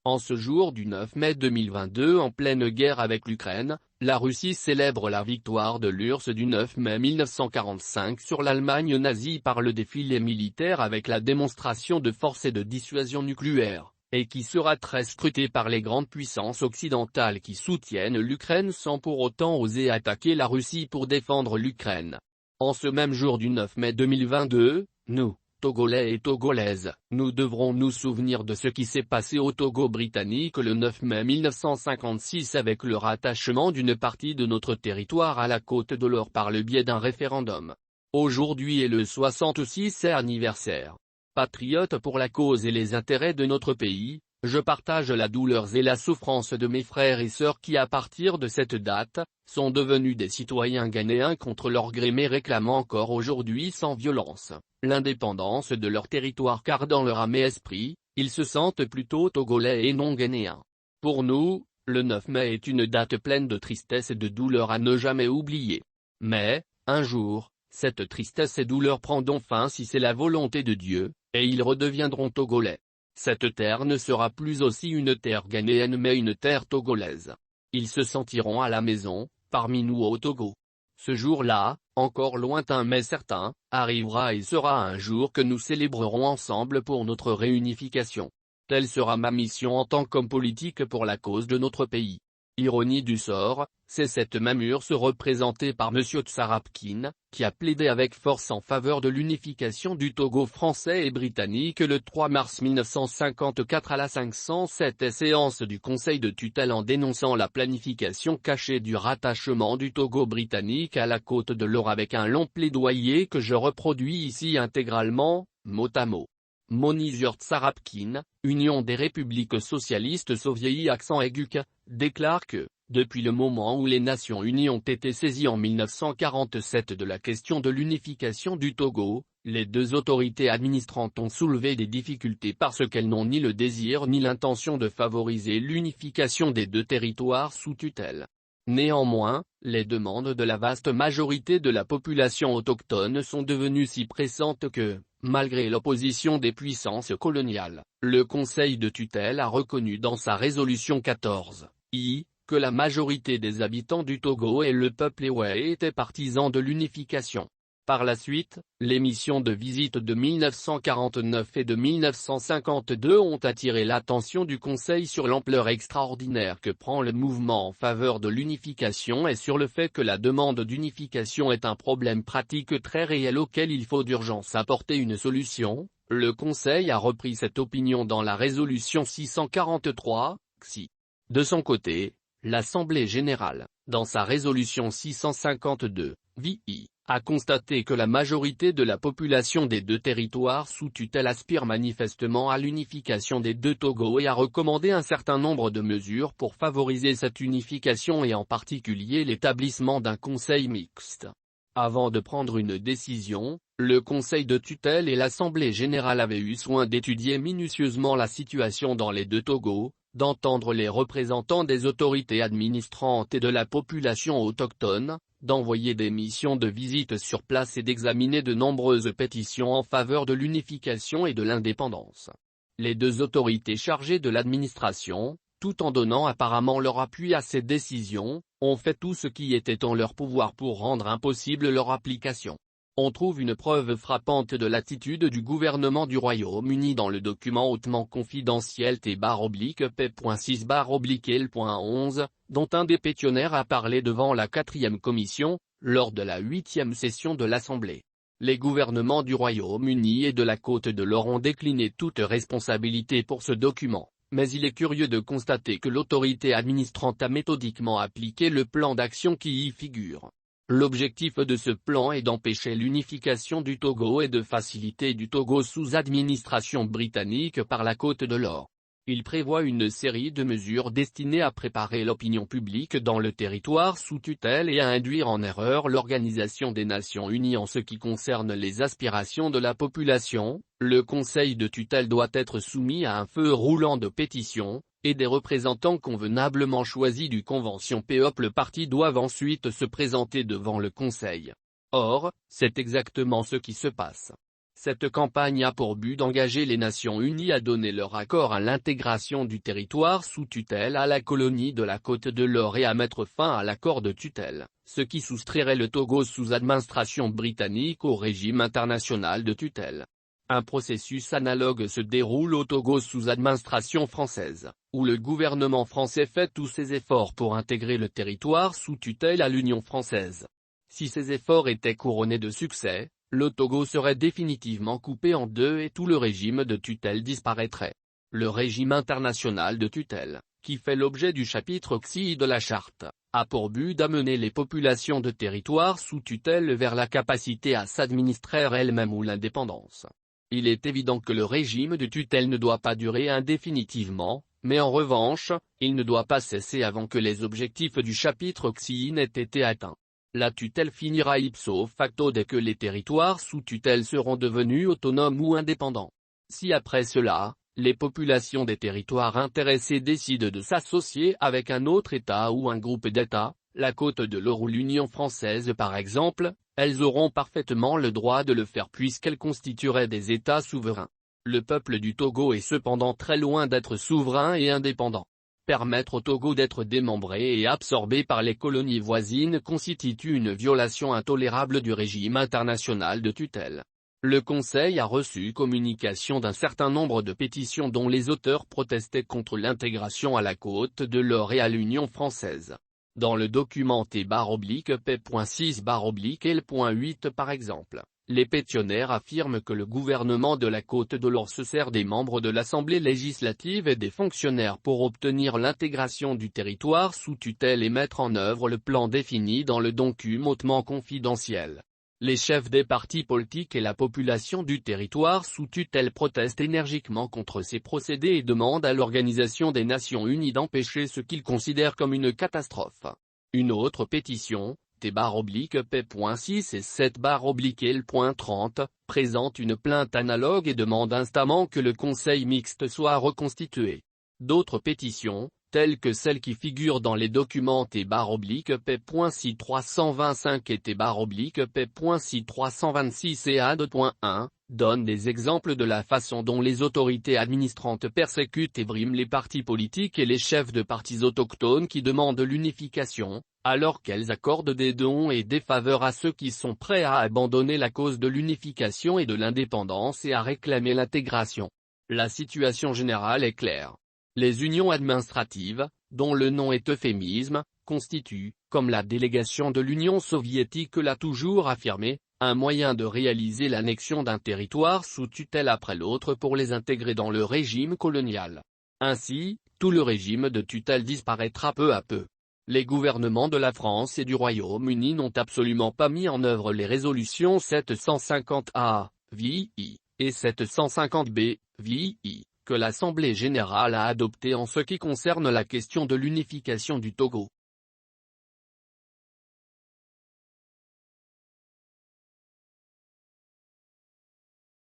En ce jour du 9 mai 2022 en pleine guerre avec l'Ukraine, la Russie célèbre la victoire de l'URSS du 9 mai 1945 sur l'Allemagne nazie par le défilé militaire avec la démonstration de force et de dissuasion nucléaire, et qui sera très scrutée par les grandes puissances occidentales qui soutiennent l'Ukraine sans pour autant oser attaquer la Russie pour défendre l'Ukraine. En ce même jour du 9 mai 2022, nous, Togolais et Togolaises, nous devrons nous souvenir de ce qui s'est passé au Togo britannique le 9 mai 1956 avec le rattachement d'une partie de notre territoire à la Côte de l'Or par le biais d'un référendum. Aujourd'hui est le 66e anniversaire. Patriote pour la cause et les intérêts de notre pays, je partage la douleur et la souffrance de mes frères et sœurs qui à partir de cette date, sont devenus des citoyens ghanéens contre leur gré mais réclamant encore aujourd'hui sans violence l'indépendance de leur territoire car dans leur âme et esprit, ils se sentent plutôt togolais et non ghanéens. Pour nous, le 9 mai est une date pleine de tristesse et de douleur à ne jamais oublier. Mais, un jour, cette tristesse et douleur prendront fin si c'est la volonté de Dieu, et ils redeviendront togolais. Cette terre ne sera plus aussi une terre ghanéenne mais une terre togolaise. Ils se sentiront à la maison, parmi nous au Togo. Ce jour-là, encore lointain mais certain, arrivera et sera un jour que nous célébrerons ensemble pour notre réunification. Telle sera ma mission en tant qu'homme politique pour la cause de notre pays. Ironie du sort, c'est cette même URSS représentée par M. Tsarapkine, qui a plaidé avec force en faveur de l'unification du Togo français et britannique le 3 mars 1954 à la 507e séance du Conseil de tutelle en dénonçant la planification cachée du rattachement du Togo britannique à la Côte de l'Or avec un long plaidoyer que je reproduis ici intégralement, mot à mot. Monizur Tsarapkine, Union des républiques socialistes soviétiques accent aigu, déclare que, depuis le moment où les Nations Unies ont été saisies en 1947 de la question de l'unification du Togo, les deux autorités administrantes ont soulevé des difficultés parce qu'elles n'ont ni le désir ni l'intention de favoriser l'unification des deux territoires sous tutelle. Néanmoins, les demandes de la vaste majorité de la population autochtone sont devenues si pressantes que, malgré l'opposition des puissances coloniales, le Conseil de tutelle a reconnu dans sa résolution 14I, que la majorité des habitants du Togo et le peuple Ewe étaient partisans de l'unification. Par la suite, les missions de visite de 1949 et de 1952 ont attiré l'attention du Conseil sur l'ampleur extraordinaire que prend le mouvement en faveur de l'unification et sur le fait que la demande d'unification est un problème pratique très réel auquel il faut d'urgence apporter une solution. Le Conseil a repris cette opinion dans la résolution 643, XI. De son côté, l'Assemblée générale, dans sa résolution 652, VI, a constaté que la majorité de la population des deux territoires sous tutelle aspire manifestement à l'unification des deux Togo et a recommandé un certain nombre de mesures pour favoriser cette unification et en particulier l'établissement d'un conseil mixte. Avant de prendre une décision, le Conseil de tutelle et l'Assemblée générale avaient eu soin d'étudier minutieusement la situation dans les deux Togos, d'entendre les représentants des autorités administrantes et de la population autochtone, d'envoyer des missions de visite sur place et d'examiner de nombreuses pétitions en faveur de l'unification et de l'indépendance. Les deux autorités chargées de l'administration, tout en donnant apparemment leur appui à ces décisions, ont fait tout ce qui était en leur pouvoir pour rendre impossible leur application. On trouve une preuve frappante de l'attitude du gouvernement du Royaume-Uni dans le document hautement confidentiel T-P.6/L.11, dont un des pétitionnaires a parlé devant la 4e commission, lors de la 8e session de l'Assemblée. Les gouvernements du Royaume-Uni et de la Côte de l'Or ont décliné toute responsabilité pour ce document, mais il est curieux de constater que l'autorité administrante a méthodiquement appliqué le plan d'action qui y figure. L'objectif de ce plan est d'empêcher l'unification du Togo et de faciliter du Togo sous administration britannique par la Côte de l'Or. Il prévoit une série de mesures destinées à préparer l'opinion publique dans le territoire sous tutelle et à induire en erreur l'Organisation des Nations Unies en ce qui concerne les aspirations de la population. Le Conseil de tutelle doit être soumis à un feu roulant de pétitions, et des représentants convenablement choisis du Convention Peuple Parti doivent ensuite se présenter devant le Conseil. Or, c'est exactement ce qui se passe. Cette campagne a pour but d'engager les Nations Unies à donner leur accord à l'intégration du territoire sous tutelle à la colonie de la Côte de l'Or et à mettre fin à l'accord de tutelle, ce qui soustrairait le Togo sous administration britannique au régime international de tutelle. Un processus analogue se déroule au Togo sous administration française, où le gouvernement français fait tous ses efforts pour intégrer le territoire sous tutelle à l'Union française. Si ces efforts étaient couronnés de succès, le Togo serait définitivement coupé en deux et tout le régime de tutelle disparaîtrait. Le régime international de tutelle, qui fait l'objet du chapitre XI de la Charte, a pour but d'amener les populations de territoires sous tutelle vers la capacité à s'administrer elles-mêmes ou l'indépendance. Il est évident que le régime de tutelle ne doit pas durer indéfinitivement, mais en revanche, il ne doit pas cesser avant que les objectifs du chapitre XI n'aient été atteints. La tutelle finira ipso facto dès que les territoires sous tutelle seront devenus autonomes ou indépendants. Si après cela, les populations des territoires intéressés décident de s'associer avec un autre État ou un groupe d'États, la Côte de l'Or ou l'Union française par exemple, elles auront parfaitement le droit de le faire puisqu'elles constitueraient des États souverains. Le peuple du Togo est cependant très loin d'être souverain et indépendant. Permettre au Togo d'être démembré et absorbé par les colonies voisines constitue une violation intolérable du régime international de tutelle. Le Conseil a reçu communication d'un certain nombre de pétitions dont les auteurs protestaient contre l'intégration à la Côte de l'Or et à l'Union française. Dans le document T-6-L.8 par exemple, les pétitionnaires affirment que le gouvernement de la Côte de l'Or se sert des membres de l'Assemblée législative et des fonctionnaires pour obtenir l'intégration du territoire sous tutelle et mettre en œuvre le plan défini dans le document hautement confidentiel. Les chefs des partis politiques et la population du territoire sous tutelle protestent énergiquement contre ces procédés et demandent à l'Organisation des Nations Unies d'empêcher ce qu'ils considèrent comme une catastrophe. Une autre pétition, T-P.6 et 7-L.30, présente une plainte analogue et demande instamment que le Conseil mixte soit reconstitué. D'autres pétitions, telles que celles qui figurent dans les documents T-P.6 325 et T-P.6 326 et A2.1, donnent des exemples de la façon dont les autorités administrantes persécutent et briment les partis politiques et les chefs de partis autochtones qui demandent l'unification, alors qu'elles accordent des dons et des faveurs à ceux qui sont prêts à abandonner la cause de l'unification et de l'indépendance et à réclamer l'intégration. La situation générale est claire. Les unions administratives, dont le nom est euphémisme, constituent, comme la délégation de l'Union soviétique l'a toujours affirmé, un moyen de réaliser l'annexion d'un territoire sous tutelle après l'autre pour les intégrer dans le régime colonial. Ainsi, tout le régime de tutelle disparaîtra peu à peu. Les gouvernements de la France et du Royaume-Uni n'ont absolument pas mis en œuvre les résolutions 750A, VI, et 750B, VI, que l'Assemblée générale a adoptées en ce qui concerne la question de l'unification du Togo.